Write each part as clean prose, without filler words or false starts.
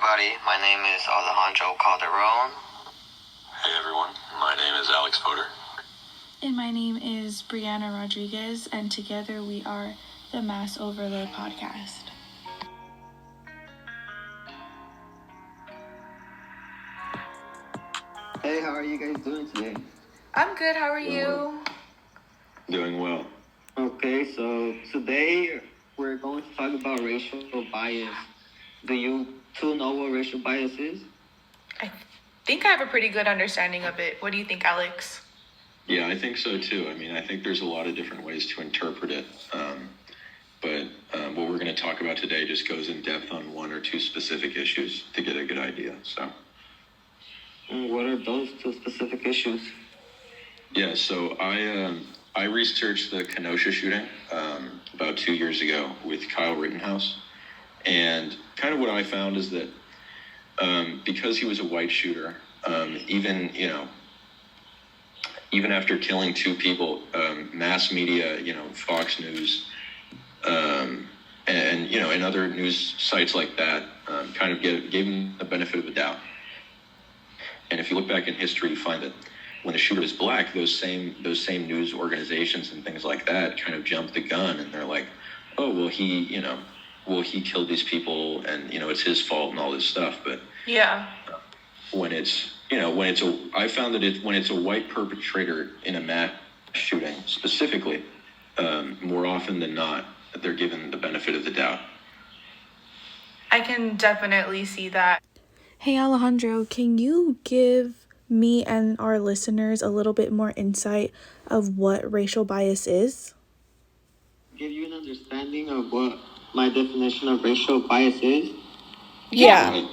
everybody. My name is Alejandro Calderon. Hey everyone, my name is Alex Fodor. And my name is Brianna Rodriguez, and together we are the Mass Overload Podcast. Hey, how are you guys doing today? I'm good, how are you? Doing well. Okay, so today we're going to talk about racial bias. Do you two know what racial bias is? I think I have a pretty good understanding of it. What do you think, Alex? Yeah, I think so too. I mean, I think there's a lot of different ways to interpret it. But what we're going to talk about today just goes in depth on one or two specific issues to get a good idea. So. And what are those two specific issues? Yeah, so I researched the Kenosha shooting about 2 years ago with Kyle Rittenhouse. And kind of what I found is that because he was a white shooter, even after killing two people, mass media, Fox News, and other news sites like that kind of gave him the benefit of the doubt. And if you look back in history, you find that when the shooter is black, those same news organizations and things like that kind of jump the gun, and they're like, oh, well, he killed these people, and it's his fault and all this stuff. But yeah, when I found that when it's a white perpetrator in a mass shooting specifically, more often than not, they're given the benefit of the doubt. I can definitely see that. Hey Alejandro, can you give me and our listeners a little bit more insight of what racial bias is? Give you an understanding of what my definition of racial bias is? Yeah.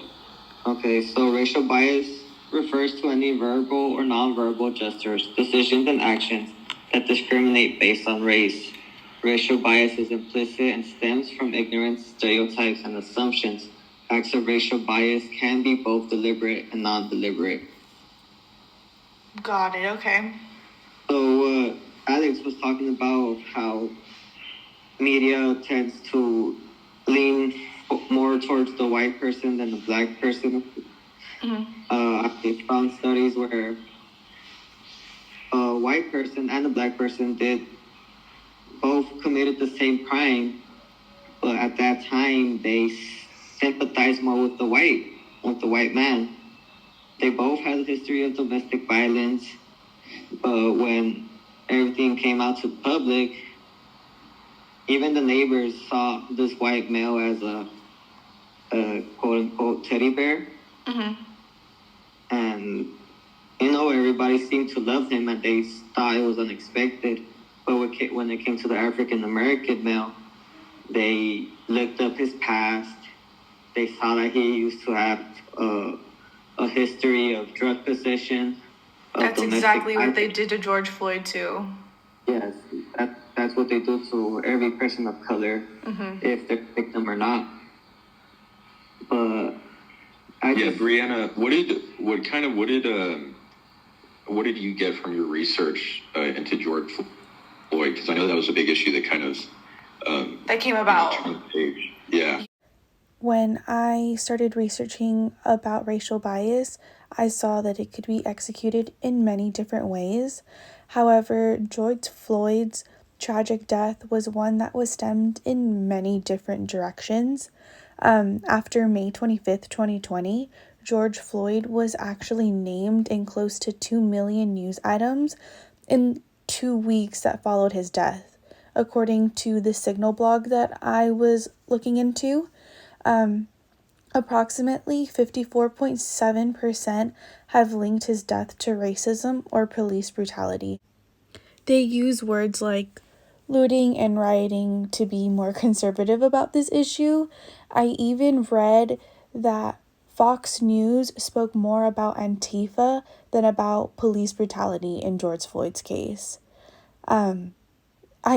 Okay, so racial bias refers to any verbal or nonverbal gestures, decisions, and actions that discriminate based on race. Racial bias is implicit and stems from ignorance, stereotypes, and assumptions. Acts of racial bias can be both deliberate and non-deliberate. Got it, okay. So Alex was talking about how media tends to lean more towards the white person than the black person. Mm-hmm. I found studies where a white person and a black person both committed the same crime, but at that time they sympathized more with the white man. They both had a history of domestic violence, but when everything came out to the public, even the neighbors saw this white male as a quote-unquote teddy bear. Mm-hmm. And, everybody seemed to love him, and they thought it was unexpected. But when it came to the African-American male, they looked up his past. They saw that he used to have a history of drug possession. That's exactly what they did to George Floyd, too. Yes, that's what they do to every person of color, mm-hmm. if they're a victim or not. But Brianna, what did you get from your research into George Floyd? Because I know that was a big issue that kind of that came about. Turned the page. Yeah. When I started researching about racial bias, I saw that it could be executed in many different ways. However, George Floyd's tragic death was one that was stemmed in many different directions. After May 25th, 2020, George Floyd was actually named in close to 2 million news items in 2 weeks that followed his death, according to the Signal blog that I was looking into. Approximately 54.7% have linked his death to racism or police brutality. They use words like looting and rioting to be more conservative about this issue. I even read that Fox News spoke more about Antifa than about police brutality in George Floyd's case. I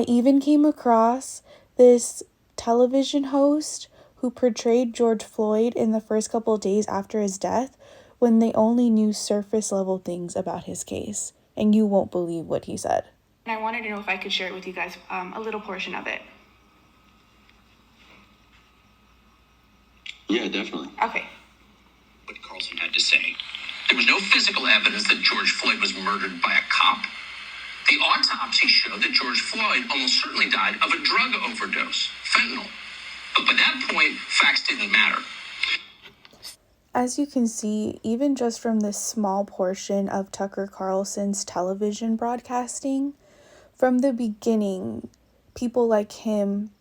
even came across this television host who portrayed George Floyd in the first couple of days after his death when they only knew surface level things about his case. And you won't believe what he said. And I wanted to know if I could share it with you guys, a little portion of it. Yeah, definitely. Okay. Carlson had to say. There was no physical evidence that George Floyd was murdered by a cop. The autopsy showed that George Floyd almost certainly died of a drug overdose, fentanyl. But by that point, facts didn't matter. As you can see, even just from this small portion of Tucker Carlson's television broadcasting, from the beginning, people like him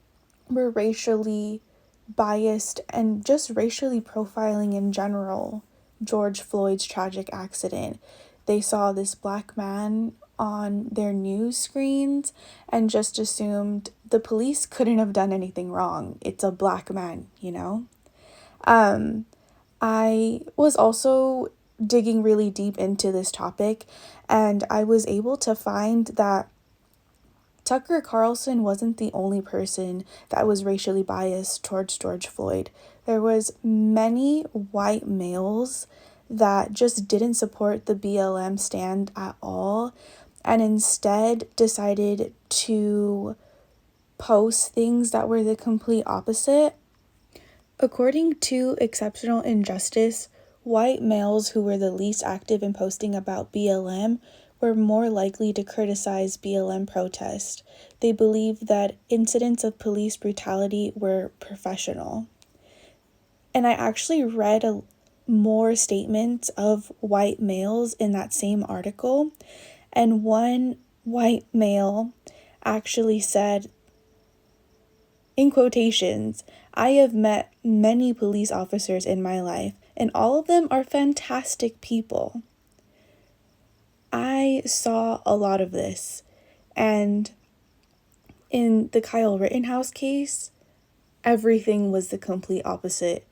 were racially biased and just racially profiling in general George Floyd's tragic accident. They saw this black man on their news screens and just assumed the police couldn't have done anything wrong. It's a black man, you know? I was also digging really deep into this topic, and I was able to find that Tucker Carlson wasn't the only person that was racially biased towards George Floyd. There was many white males that just didn't support the BLM stand at all, and instead decided to post things that were the complete opposite. According to Exceptional Injustice, white males who were the least active in posting about BLM were more likely to criticize BLM protest. They believed that incidents of police brutality were professional. And I actually read more statements of white males in that same article, and one white male actually said, in quotations, "I have met many police officers in my life, and all of them are fantastic people." I saw a lot of this, and in the Kyle Rittenhouse case, everything was the complete opposite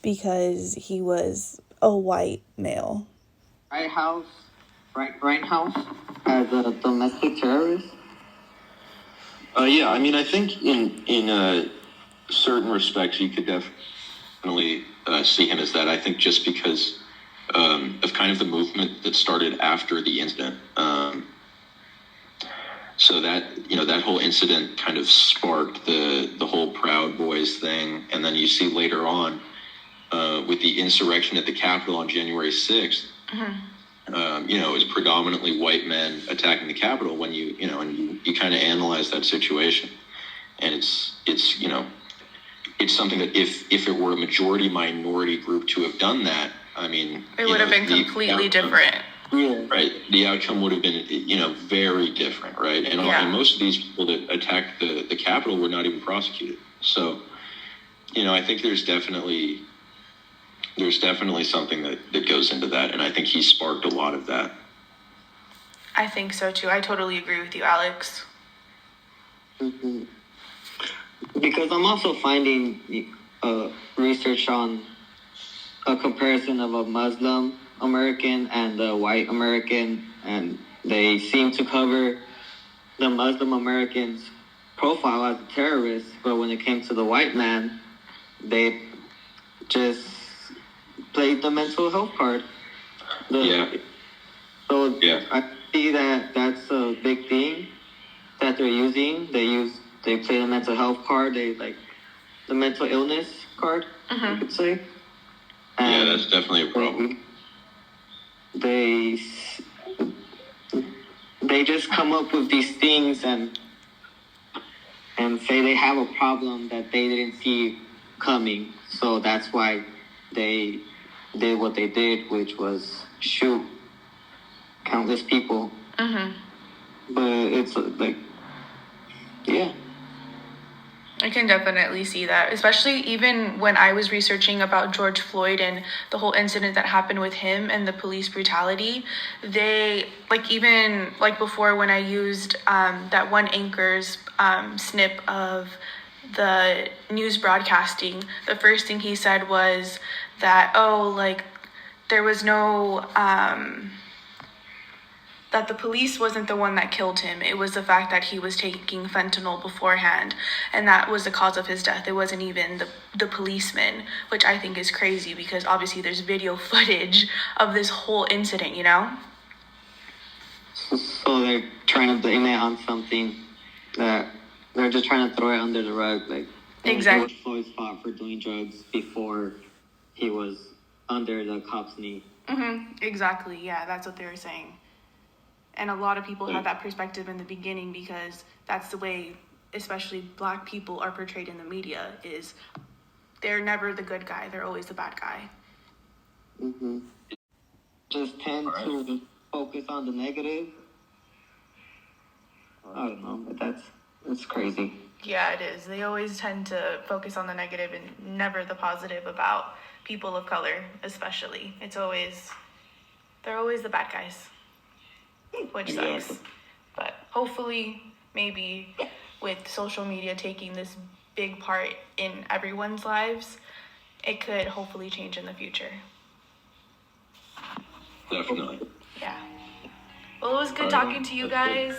because he was a white male. Rittenhouse as a domestic terrorist? Yeah, I mean, I think in certain respects you could definitely see him as that. I think just because of kind of the movement that started after the incident. So that, that whole incident kind of sparked the whole Proud Boys thing. And then you see later on with the insurrection at the Capitol on January 6th, it was predominantly white men attacking the Capitol when you kind of analyze that situation. And it's something that if it were a majority minority group to have done that, I mean, it would have been completely different. Yeah. Right. The outcome would have been, very different, right? And, and most of these people that attacked the Capitol were not even prosecuted. So, I think there's definitely something that goes into that. And I think he sparked a lot of that. I think so too. I totally agree with you, Alex. Mm-hmm. Because I'm also finding research on a comparison of a Muslim American and a white American, and they seem to cover the Muslim American's profile as a terrorist, but when it came to the white man, they just played the mental health card. So I see that that's a big thing that they're using. They play the mental health card. They like the mental illness card, you could say. And that's definitely a problem. They just come up with these things and say they have a problem that they didn't see coming. So that's why they did what they did, which was shoot countless people. But it's like, I can definitely see that, especially even when I was researching about George Floyd and the whole incident that happened with him and the police brutality. They, even before when I used that one anchor's snip of the news broadcasting, the first thing he said was that, there was no... that the police wasn't the one that killed him. It was the fact that he was taking fentanyl beforehand, and that was the cause of his death. It wasn't even the policeman, which I think is crazy because obviously there's video footage of this whole incident, So they're trying to blame it on something that they're just trying to throw it under the rug. Exactly. George Floyd's fought for doing drugs before he was under the cop's knee. Exactly. Yeah, that's what they were saying. And a lot of people had that perspective in the beginning because that's the way, especially black people, are portrayed in the media. Is they're never the good guy; they're always the bad guy. Just tend to focus on the negative. I don't know, but that's crazy. Yeah, it is. They always tend to focus on the negative and never the positive about people of color, especially. They're always the bad guys, which sucks. But hopefully, maybe with social media taking this big part in everyone's lives, it could hopefully change in the future. Definitely. Yeah. Well, it was good talking to you guys.